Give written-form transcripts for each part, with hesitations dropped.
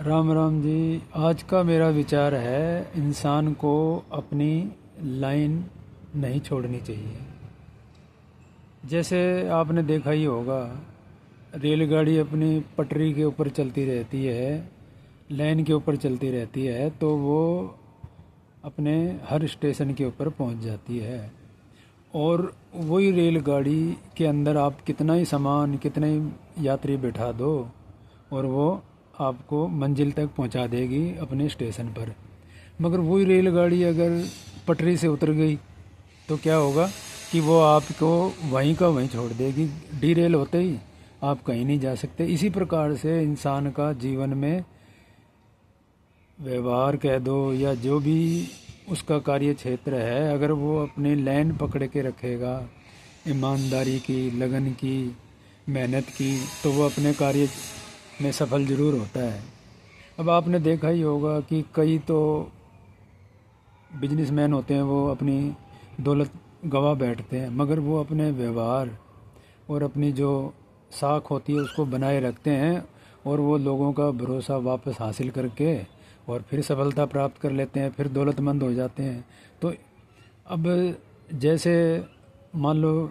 राम राम जी। आज का मेरा विचार है, इंसान को अपनी लाइन नहीं छोड़नी चाहिए। जैसे आपने देखा ही होगा, रेलगाड़ी अपनी पटरी के ऊपर चलती रहती है, लाइन के ऊपर चलती रहती है, तो वो अपने हर स्टेशन के ऊपर पहुंच जाती है। और वही रेलगाड़ी के अंदर आप कितना ही सामान, कितने ही यात्री बैठा दो, और वो आपको मंजिल तक पहुंचा देगी अपने स्टेशन पर। मगर वही रेलगाड़ी अगर पटरी से उतर गई तो क्या होगा कि वो आपको वहीं का वहीं छोड़ देगी। डीरेल होते ही आप कहीं नहीं जा सकते। इसी प्रकार से इंसान का जीवन में व्यवहार कह दो या जो भी उसका कार्य क्षेत्र है, अगर वो अपनी लाइन पकड़ के रखेगा, ईमानदारी की, लगन की, मेहनत की, तो वो अपने कार्य में सफल ज़रूर होता है। अब आपने देखा ही होगा कि कई तो बिजनेसमैन होते हैं, वो अपनी दौलत गंवा बैठते हैं, मगर वो अपने व्यवहार और अपनी जो साख होती है उसको बनाए रखते हैं, और वो लोगों का भरोसा वापस हासिल करके और फिर सफलता प्राप्त कर लेते हैं, फिर दौलतमंद हो जाते हैं। तो अब जैसे मान लो,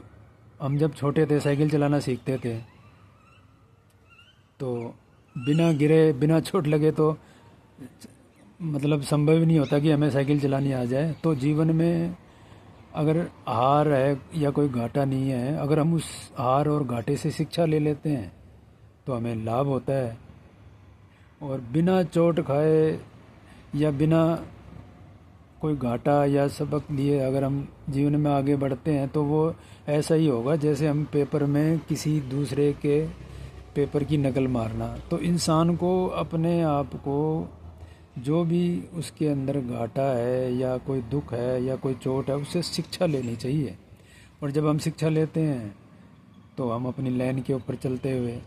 हम जब छोटे थे, साइकिल चलाना सीखते थे, तो बिना गिरे, बिना चोट लगे तो मतलब संभव ही नहीं होता कि हमें साइकिल चलानी आ जाए। तो जीवन में अगर हार है या कोई घाटा नहीं है, अगर हम उस हार और घाटे से शिक्षा ले लेते हैं तो हमें लाभ होता है। और बिना चोट खाए या बिना कोई घाटा या सबक लिए अगर हम जीवन में आगे बढ़ते हैं, तो वो ऐसा ही होगा जैसे हम पेपर में किसी दूसरे के पेपर की नकल मारना। तो इंसान को अपने आप को, जो भी उसके अंदर घाटा है या कोई दुख है या कोई चोट है, उससे शिक्षा लेनी चाहिए। और जब हम शिक्षा लेते हैं तो हम अपनी लाइन के ऊपर चलते हुए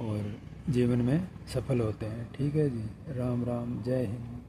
और जीवन में सफल होते हैं। ठीक है जी। राम राम, जय हिंद।